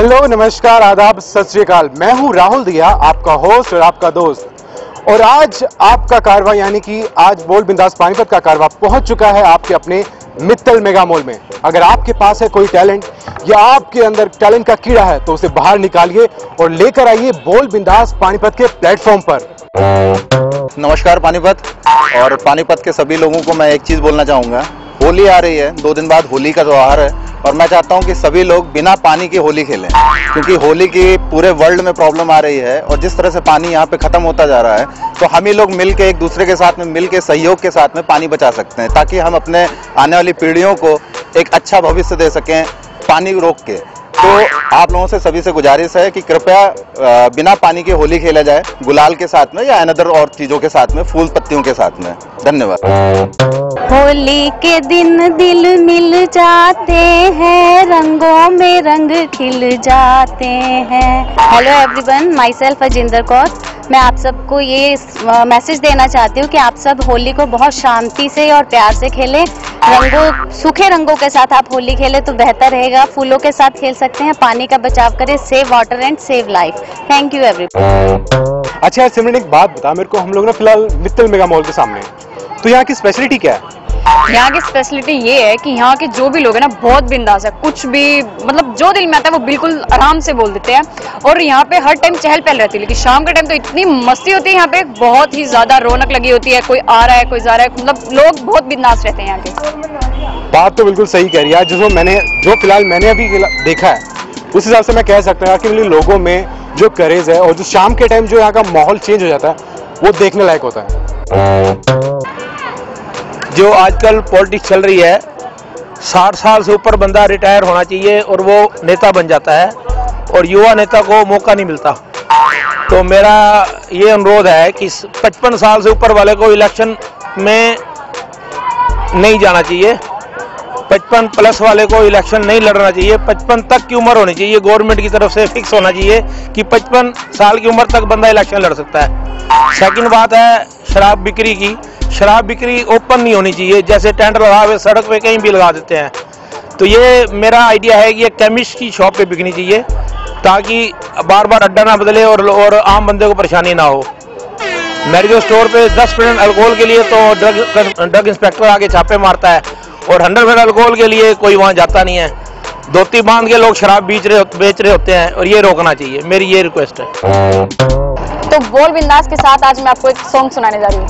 Hello, नमस्कार, आदाब, सत श्री अकाल। मैं हूं राहुल दिया, आपका होस्ट और आपका दोस्त। और आज आपका कारवा यानी कि आज बोल बिंदास पानीपत का कारवा पहुंच चुका है आपके अपने मित्तल मेगा मॉल में। अगर आपके पास है कोई टैलेंट या आपके अंदर टैलेंट का कीड़ा है तो उसे बाहर निकालिए और लेकर आइए बोल बिंदास पानीपत के प्लेटफॉर्म पर। नमस्कार पानीपत और पानीपत के सभी लोगों को मैं एक चीज़ बोलना चाहूँगा। होली आ रही है, 2 दिन बाद होली का त्यौहार है और मैं चाहता हूं कि सभी लोग बिना पानी के होली खेलें, क्योंकि होली की पूरे वर्ल्ड में प्रॉब्लम आ रही है और जिस तरह से पानी यहां पे ख़त्म होता जा रहा है तो हम ही लोग मिलके एक दूसरे के साथ में मिलके सहयोग के साथ में पानी बचा सकते हैं, ताकि हम अपने आने वाली पीढ़ियों को एक अच्छा भविष्य दे सकें पानी रोक के। तो आप लोगों से सभी से गुजारिश है कि कृपया बिना पानी के होली खेला जाए, गुलाल के साथ में या अनदर और चीज़ों के साथ में, फूल पत्तियों के साथ में। धन्यवाद। होली के दिन दिल मिल जाते हैं, रंगों में रंग खिल जाते हैं। Hello everyone, my self Ajinder Kaur. मैं आप सबको ये मैसेज देना चाहती हूँ कि आप सब होली को बहुत शांति से और प्यार से खेलें। सूखे रंगों के साथ आप होली खेलें तो बेहतर रहेगा। फूलों के साथ खेल सकते हैं, पानी का बचाव करें। Save water and save life. Thank you everyone. अच्छा सिमरन, एक बात बता मेरे को, हम लोग ना फिलहाल मित्तल मेगा मॉल के सामने, तो यहाँ की स्पेशलिटी क्या है? यहाँ की स्पेशलिटी ये है कि यहाँ के जो भी लोग हैं ना बहुत बिंदास है, कुछ भी मतलब जो दिल में आता है वो बिल्कुल आराम से बोल देते हैं। और यहाँ पे हर टाइम चहल पहल रहती है, लेकिन शाम के टाइम तो इतनी मस्ती होती है यहाँ पे, बहुत ही ज्यादा रौनक लगी होती है। कोई आ रहा है, कोई जा रहा है, मतलब लोग बहुत बिंदास रहते हैं यहाँ के। बात तो बिल्कुल सही कह रही है। जो फिलहाल मैंने अभी देखा है उस हिसाब से मैं कह सकता हूँ कि लोगों में जो करेज है और जो शाम के टाइम जो यहाँ का माहौल चेंज हो जाता है वो देखने लायक होता है। जो आजकल पॉलिटिक्स चल रही है, 60 साल से ऊपर बंदा रिटायर होना चाहिए और वो नेता बन जाता है और युवा नेता को मौका नहीं मिलता। तो मेरा ये अनुरोध है कि 55 साल से ऊपर वाले को इलेक्शन में नहीं जाना चाहिए, 55 प्लस वाले को इलेक्शन नहीं लड़ना चाहिए। 55 तक की उम्र होनी चाहिए, गवर्नमेंट की तरफ से फिक्स होना चाहिए कि 55 साल की उम्र तक बंदा इलेक्शन लड़ सकता है। सेकंड बात है शराब बिक्री की। शराब बिक्री ओपन नहीं होनी चाहिए, जैसे टेंट लगा हुए सड़क पे कहीं भी लगा देते हैं। तो ये मेरा आइडिया है कि ये केमिस्ट की शॉप पे बिकनी चाहिए, ताकि बार बार अड्डा ना बदले और आम बंदे को परेशानी ना हो। मेडिकल स्टोर पे 10% अल्कोहल के लिए तो ड्रग इंस्पेक्टर आके छापे मारता है और 100% अल्कोहल के लिए कोई वहाँ जाता नहीं है। धोती बांध के लोग शराब बेच रहे होते हैं और ये रोकना चाहिए। मेरी ये रिक्वेस्ट है। तो बोल बिंदास के साथ आज मैं आपको एक सॉन्ग सुनाने जा रही हूँ।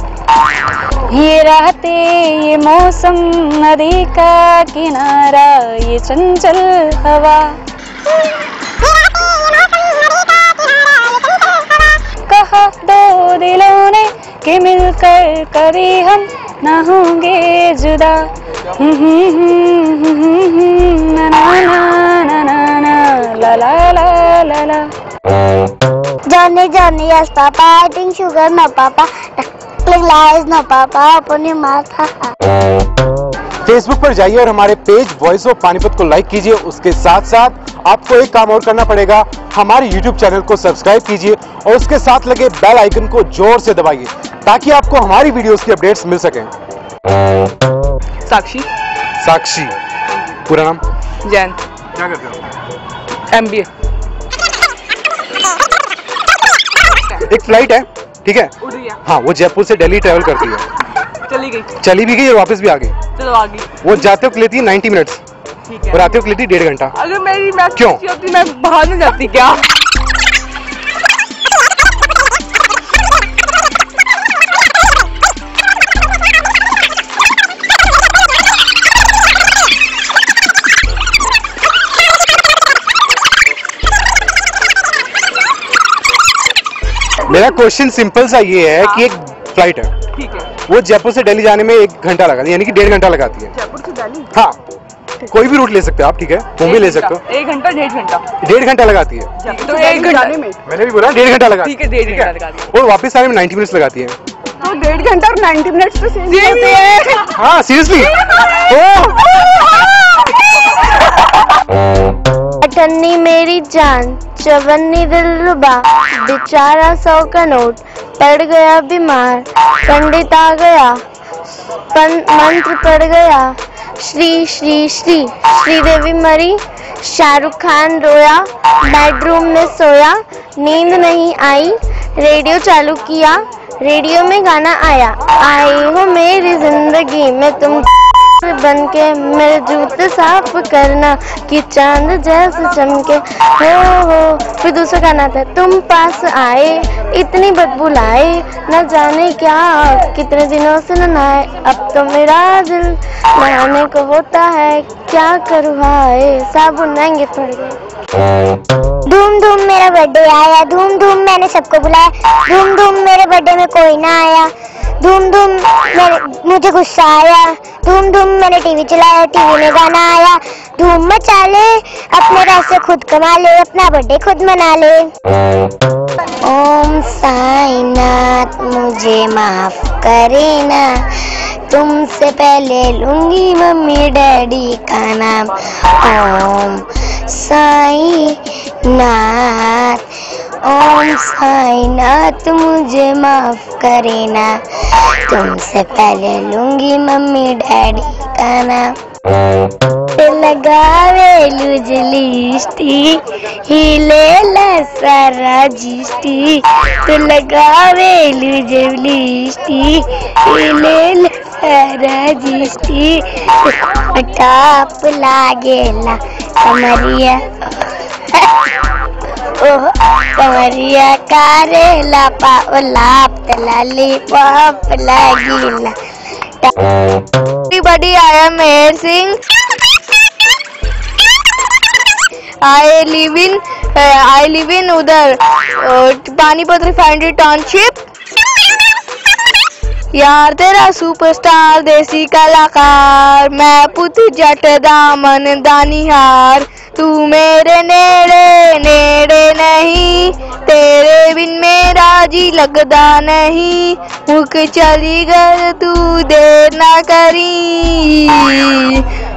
ये रातें, ये मौसम, नदी का किनारा, ये चंचल हवा, कहा 2 दिलों ने कि मिलकर कभी हम ना होंगे जुदा। ना ना ना ना ना ना ला ला ला ला ला। Johnny, Johnny, yes, Papa. Adding sugar, no, Papa. Tickling lies, no, Papa. Open your mouth, Facebook पर जाइए और हमारे पेज वॉइस ऑफ पानीपत को लाइक कीजिए। उसके साथ साथ आपको एक काम और करना पड़ेगा, हमारे यूट्यूब चैनल को सब्सक्राइब कीजिए और उसके साथ लगे बेल आइकन को जोर से दबाइए ताकि आपको हमारी वीडियोस की अपडेट्स मिल सकें। साक्षी। साक्षी, पूरा नाम? जैन। क्या करते हो? MBA। एक फ्लाइट है, ठीक है? हाँ, वो जयपुर से दिल्ली ट्रेवल करती है। चली भी गई और वापस भी आ गई। चलो आ गई। वो जाते हो लेती है 90 मिनट्स और आते हो लेती है 1.5 घंटा। अगर मेरी मैच क्यों होती मैं बाहर नहीं जाती क्या? मेरा क्वेश्चन सिंपल सा ये है कि एक फ्लाइट है, ठीक है, वो जयपुर से दिल्ली जाने में 1 घंटा लगा, यानी कि 1.5 घंटा लगाती है। जयपुर से दिल्ली? हाँ, कोई भी रूट ले सकते हो आप, ठीक है? मुंबई ले सकते हो। 1 घंटा 1.5 घंटा? 1.5 घंटा लगाती है। तो 1 घंटा में मैंने भी बोला 1.5 घंटा लगा। ठीक है, 1.5 घंटा लगाती है। और वापस आने में 90 मिनट्स लगाती है। तो 1.5 घंटा और 90 मिनट्स तो सेम होते हैं। हाँ सीरियसली। अठन्नी मेरी जान, चवन्नी दिलरुबा, बेचारा 100 का नोट पड़ गया बीमार, पंडित आ गया, मंत्र पड़ गया, श्री श्री श्री श्रीदेवी मरी, शाहरुख खान रोया, बेडरूम में सोया, नींद नहीं आई, रेडियो चालू किया, रेडियो में गाना आया, आई हो मेरी जिंदगी में तुम बन के मेरे जूते साफ करना कि चांद जैसे चमके हो। फिर दूसरा गाना था, तुम पास आए इतनी बदबू लाए, न जाने क्या कितने दिनों से न नहाए, अब तो मेरा दिल नहाने को होता है, क्या करूँ हाय, साबुन महंगे पड़ गए। धूम धूम मेरा बर्थडे आया, धूम धूम मैंने सबको बुलाया, धूम धूम मेरे बर्थडे में कोई ना आया, धूम धूम मुझे गुस्सा आया, धूम धूम मैंने टीवी चलाया, टीवी में गाना आया, धूम मचा ले, अपने पैसे खुद कमा ले, अपना बर्थडे खुद मना ले। ओम साईनाथ मुझे माफ करे ना, तुमसे पहले लूंगी मम्मी डैडी का नाम। ओम साईनाथ, ओम साईनाथ मुझे माफ करे ना, तुमसे पहले लूंगी मम्मी डैडी का नाम। लगावे लुजलिस्टी हिले सारा जिस्टी, तो लगावे लुजलिस्टी हिले सारा जिस्टी, टाप लागेला कमरिया ओह कमरिया कारेला पाप तलाली पाप लागेला। Everybody, I am Meher Singh. I live in उधर पानीपत रिफाइनरी टाउनशिप। यार तेरा सुपरस्टार देसी कलाकार, मैं पुत जट दामन दानिहार, तू मेरे नेड़े नेड़े नहीं, तेरे बिन मेरा जी लगदा नहीं, मुक चली घर तू देर ना करी,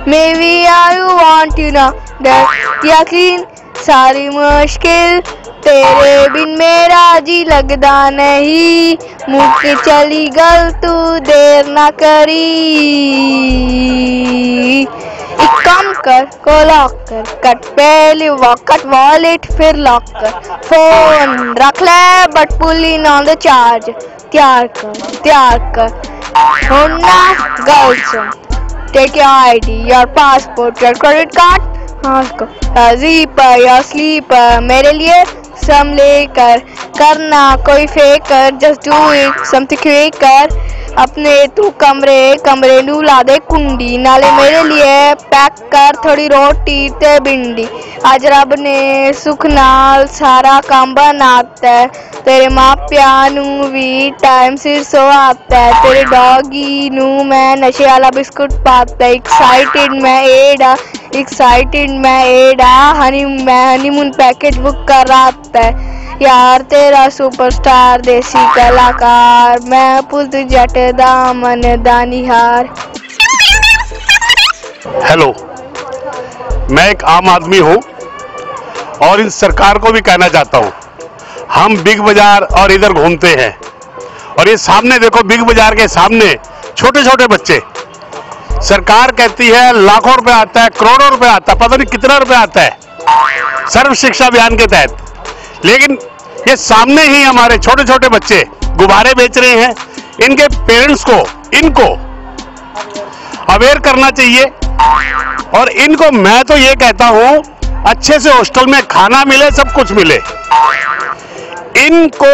Maybe I want you now that यकीन सारी मुश्किल तेरे बिन मेरा जी लगदा नहीं, मुक चली गल तू देर ना करी, एक काम कर को लॉक कर, कट पहले कट वॉलेट फिर लॉक कर, फोन रख ले but pull in on the charge, तैयार कर होना girls, take your ID, your passport, your credit card, zipper या स्लीपर, मेरे लिए सम लेकर, करना कोई फेक कर, just do it something quick कर, अपने तू कमरे नू ला दे कुंडी, नाले मेरे लिए पैक कर थोड़ी रोटी ते भिंडी, आज रब ने सुख नाल सारा काम बनाता है, तेरे मापिया नू भी टाइम सिर सोआता है, तेरे डॉगी नू मैं नशे वाला बिस्कुट पाता है, एक्साइटेड मैं एडा हनीमून पैकेज बुक कर रहा है, यार तेरा सुपरस्टार देसी कलाकार, मैं पुत जट दामन दानिहार। हेलो, मैं एक आम आदमी हूँ और इन सरकार को भी कहना चाहता हूँ, हम बिग बाजार और इधर घूमते हैं और ये सामने देखो, बिग बाजार के सामने छोटे छोटे बच्चे, सरकार कहती है लाखों रुपए आता है, करोड़ों रुपए आता है, पता नहीं कितना रुपए आता है सर्व शिक्षा अभियान के तहत, लेकिन ये सामने ही हमारे छोटे छोटे बच्चे गुब्बारे बेच रहे हैं। इनके पेरेंट्स को इनको अवेयर करना चाहिए और इनको मैं तो ये कहता हूं अच्छे से हॉस्टल में खाना मिले, सब कुछ मिले। इनको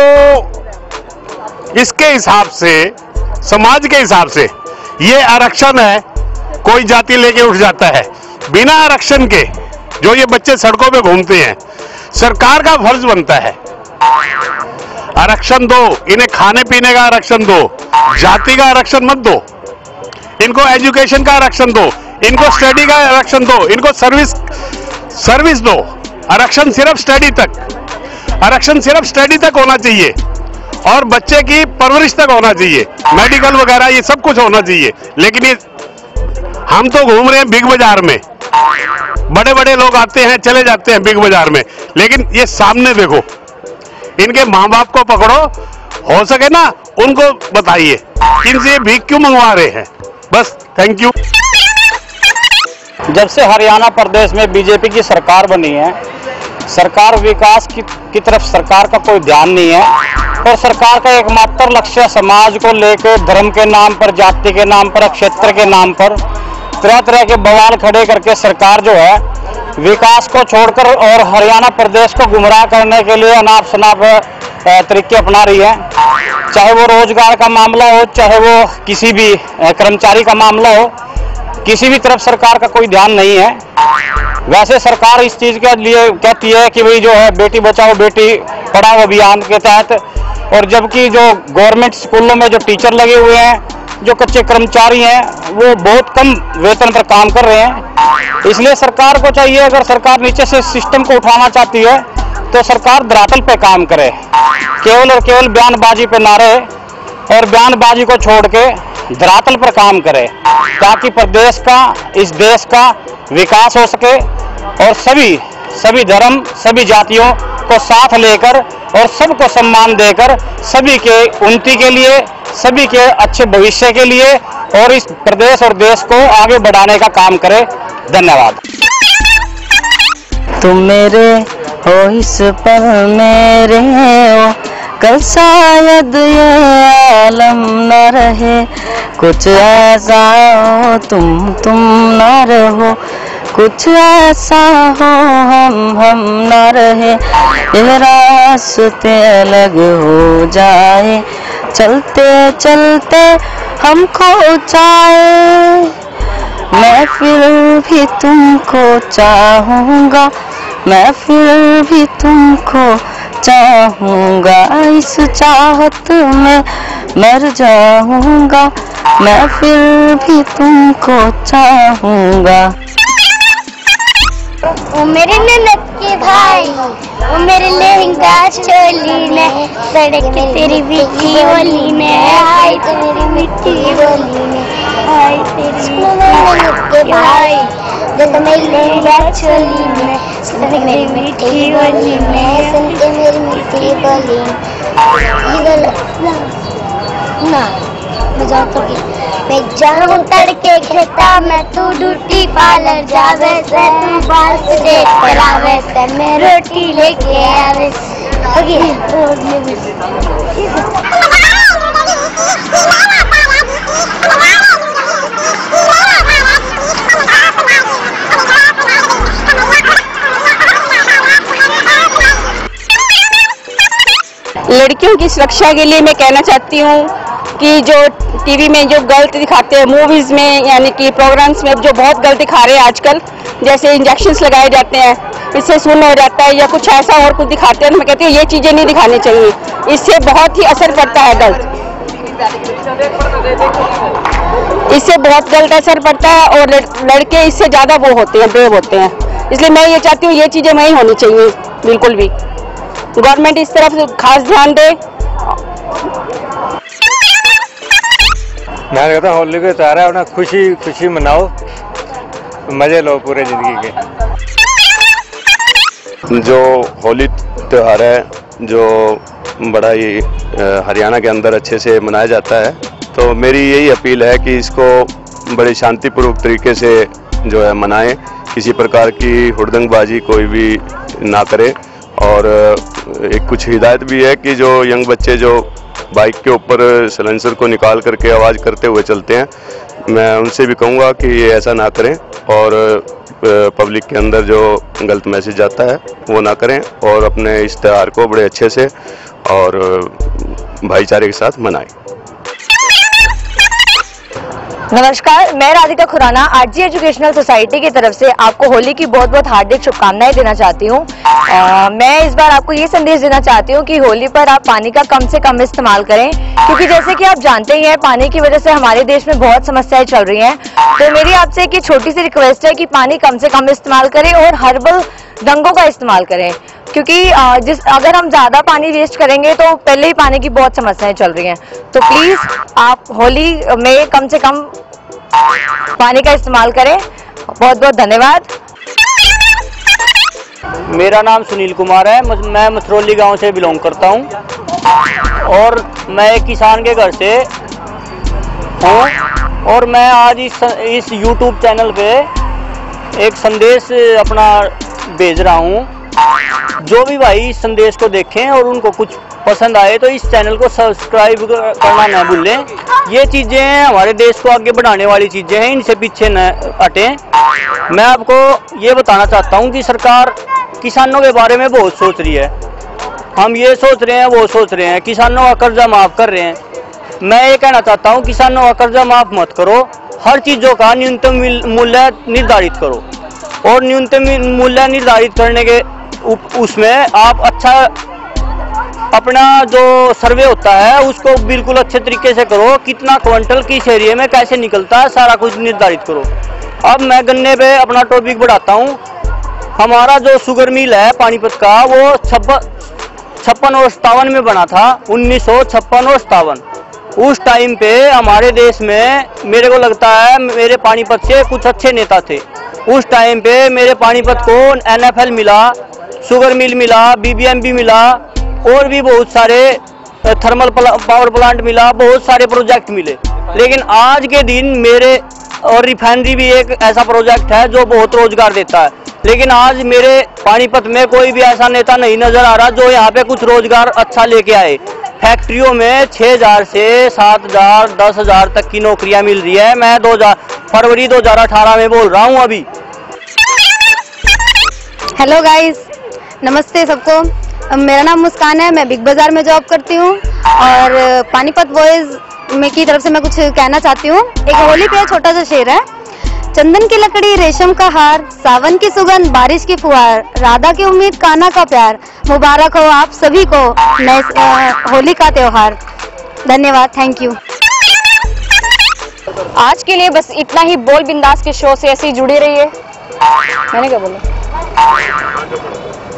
इसके हिसाब से, समाज के हिसाब से ये आरक्षण है, कोई जाति लेके उठ जाता है, बिना आरक्षण के जो ये बच्चे सड़कों पे घूमते हैं, सरकार का फर्ज बनता है आरक्षण दो, इन्हें खाने पीने का आरक्षण दो, जाति का आरक्षण मत दो, इनको एजुकेशन का आरक्षण दो, इनको स्टडी का आरक्षण दो, इनको सर्विस दो। आरक्षण सिर्फ स्टडी तक होना चाहिए और बच्चे की परवरिश तक होना चाहिए, मेडिकल वगैरह ये सब कुछ होना चाहिए। लेकिन ये हम तो घूम रहे हैं बिग बाजार में, बड़े बड़े लोग आते हैं चले जाते हैं बिग बाजार में, लेकिन ये सामने देखो, इनके माँ बाप को पकड़ो, हो सके ना उनको बताइए इनसे भीख क्यों मंगवा रहे हैं। बस, थैंक यू। जब से हरियाणा प्रदेश में बीजेपी की सरकार बनी है, सरकार विकास की तरफ सरकार का कोई ध्यान नहीं है और सरकार का एकमात्र लक्ष्य समाज को लेकर धर्म के नाम पर, जाति के नाम पर, क्षेत्र के नाम पर तरह तरह के बवाल खड़े करके सरकार जो है विकास को छोड़कर और हरियाणा प्रदेश को गुमराह करने के लिए अनाप शनाप तरीके अपना रही है। चाहे वो रोजगार का मामला हो, चाहे वो किसी भी कर्मचारी का मामला हो, किसी भी तरफ सरकार का कोई ध्यान नहीं है। वैसे सरकार इस चीज के लिए कहती है कि भाई जो है बेटी बचाओ बेटी पढ़ाओ अभियान के तहत, और जबकि जो गवर्नमेंट स्कूलों में जो टीचर लगे हुए हैं, जो कच्चे कर्मचारी हैं, वो बहुत कम वेतन पर काम कर रहे हैं। इसलिए सरकार को चाहिए, अगर सरकार नीचे से सिस्टम को उठाना चाहती है तो सरकार धरातल पे काम करे, केवल और केवल बयानबाजी पे ना रहे और बयानबाजी को छोड़ के धरातल पर काम करे, ताकि प्रदेश का, इस देश का विकास हो सके और सभी धर्म, सभी जातियों को साथ लेकर और सबको सम्मान देकर सभी के उन्नति के लिए, सभी के अच्छे भविष्य के लिए और इस प्रदेश और देश को आगे बढ़ाने का काम करे। धन्यवाद। तुम मेरे हो इस पल मेरे हो, कल शायद ये आलम न रहे, कुछ ऐसा हो तुम न रहो, कुछ ऐसा हो हम न रहे, ये रास्ते अलग हो जाए, चलते चलते हम खो जाए, मैं फिर भी तुमको चाहूँगा, मैं फिर भी तुमको चाहूँगा, इस चाहत में मर जाऊँगा, मैं फिर भी तुमको चाहूँगा। ओ मेरे ननद के भाई, ओ मेरे लहंगा चोली ने, सड़क तेरी मीठी बोली ने, हाय तेरी मीठी बोली ने, हाय तेरी ननद के भाई, जब मेरी लहंगा चोली ने, सड़क मेरी मीठी बोली ने, सुनते मेरी मीठी बोली ना मजा तो मैं जाऊं तड़के खेता में, तू ड्यूटी पार्लर जावे से, तू बाल से करावे से, मैं रोटी लेके आवे लड़कियों की सुरक्षा के लिए मैं कहना चाहती हूँ कि जो टीवी में जो गलत दिखाते हैं, मूवीज में यानी कि प्रोग्राम्स में जो बहुत गलत दिखा रहे हैं आजकल, जैसे इंजेक्शंस लगाए जाते हैं, इससे सुन्न हो जाता है या कुछ ऐसा और कुछ दिखाते हैं, तो मैं कहती हूँ ये चीज़ें नहीं दिखानी चाहिए, इससे बहुत ही असर पड़ता है गलत, इससे बहुत गलत असर पड़ता है और लड़के इससे ज़्यादा वो होते हैं, बेव होते हैं। इसलिए मैं ये चाहती हूँ ये चीज़ें नहीं होनी चाहिए बिल्कुल भी, गवर्नमेंट इस तरफ खास ध्यान दे। मैं कहता हूँ होली के त्योहार है, अपना खुशी खुशी मनाओ, मजे लो पूरे जिंदगी के। जो होली त्योहार है, जो बड़ा ही हरियाणा के अंदर अच्छे से मनाया जाता है, तो मेरी यही अपील है कि इसको बड़े शांतिपूर्वक तरीके से जो है मनाएं, किसी प्रकार की हुड़दंगबाजी कोई भी ना करे। और एक कुछ हिदायत भी है कि जो यंग बच्चे जो बाइक के ऊपर साइलेंसर को निकाल करके आवाज़ करते हुए चलते हैं, मैं उनसे भी कहूँगा कि ये ऐसा ना करें और पब्लिक के अंदर जो गलत मैसेज जाता है वो ना करें और अपने इस त्यौहार को बड़े अच्छे से और भाईचारे के साथ मनाएं। नमस्कार, मैं Radhika Khurana RG educational society की तरफ से आपको होली की बहुत बहुत हार्दिक शुभकामनाएं देना चाहती हूँ। मैं इस बार आपको ये संदेश देना चाहती हूँ कि होली पर आप पानी का कम से कम इस्तेमाल करें, क्योंकि जैसे कि आप जानते ही हैं पानी की वजह से हमारे देश में बहुत समस्याएं चल रही हैं। तो मेरी आपसे एक छोटी सी रिक्वेस्ट है कि पानी कम से कम इस्तेमाल करें और हर्बल रंगों का इस्तेमाल करें, क्योंकि अगर हम ज्यादा पानी वेस्ट करेंगे तो पहले ही पानी की बहुत समस्याएं चल रही हैं। तो प्लीज आप होली में कम से कम पानी का इस्तेमाल करें। बहुत बहुत धन्यवाद। मेरा नाम सुनील कुमार है, मैं मथरौली गांव से बिलोंग करता हूं और मैं एक किसान के घर से हूं और मैं आज इस YouTube चैनल पे एक संदेश अपना भेज रहा हूँ। जो भी भाई इस संदेश को देखें और उनको कुछ पसंद आए तो इस चैनल को सब्सक्राइब करना न भूलें। ये चीज़ें हमारे देश को आगे बढ़ाने वाली चीज़ें हैं, इनसे पीछे न हटें। मैं आपको ये बताना चाहता हूँ कि सरकार किसानों के बारे में बहुत सोच रही है। हम ये सोच रहे हैं, वो सोच रहे हैं, किसानों का कर्जा माफ़ कर रहे हैं। मैं ये कहना चाहता हूँ किसानों का कर्जा माफ़ मत करो, हर चीज़ों का न्यूनतम मूल्य निर्धारित करो और न्यूनतम मूल्य निर्धारित करने के उसमें आप अच्छा अपना जो सर्वे होता है उसको बिल्कुल अच्छे तरीके से करो। कितना क्विंटल किस एरिया में कैसे निकलता है सारा कुछ निर्धारित करो। अब मैं गन्ने पे अपना टॉपिक बढ़ाता हूँ। हमारा जो शुगर मिल है पानीपत का वो 56 और 57 में बना था, 1956 और 57। उस टाइम पे हमारे देश में मेरे को लगता है मेरे पानीपत से कुछ अच्छे नेता थे। उस टाइम पे मेरे पानीपत को NFL मिला, शुगर मिल मिला, BBMB मिला और भी बहुत सारे थर्मल पावर प्लांट मिला, बहुत सारे प्रोजेक्ट मिले। लेकिन आज के दिन मेरे और रिफाइनरी भी एक ऐसा प्रोजेक्ट है जो बहुत रोजगार देता है। लेकिन आज मेरे पानीपत में कोई भी ऐसा नेता नहीं नजर आ रहा जो यहाँ पे कुछ रोजगार अच्छा लेके आए। फैक्ट्रियों में 6000 से 7000 10,000 तक की नौकरियां मिल रही है। मैं फरवरी 2018 में बोल रहा हूँ अभी। हेलो गाइस, नमस्ते सबको। मेरा नाम मुस्कान है, मैं बिग बाजार में जॉब करती हूँ और पानीपत बॉयज में की तरफ से मैं कुछ कहना चाहती हूँ। एक होली पे छोटा सा शेर है। चंदन की लकड़ी, रेशम का हार, सावन की सुगंध, बारिश की फुहार, राधा की उम्मीद, कान्हा का प्यार, मुबारक हो आप सभी को नए होली का त्योहार। धन्यवाद, थैंक यू। आज के लिए बस इतना ही। बोल बिंदास के शो से ऐसे ही जुड़े रहिए। मैंने क्या बोला?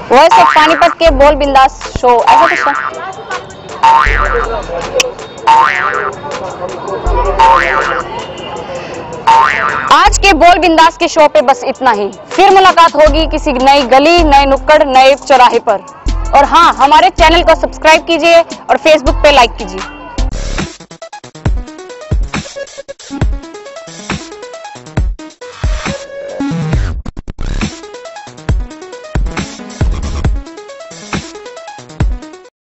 वॉइस ऑफ पानीपत के बोल बिंदास शो, ऐसा कुछ था। आज के बोल बिंदास के शो पे बस इतना ही। फिर मुलाकात होगी किसी नई गली, नए नुक्कड़, नए चौराहे पर। और हाँ, हमारे चैनल को सब्सक्राइब कीजिए और फेसबुक पे लाइक कीजिए।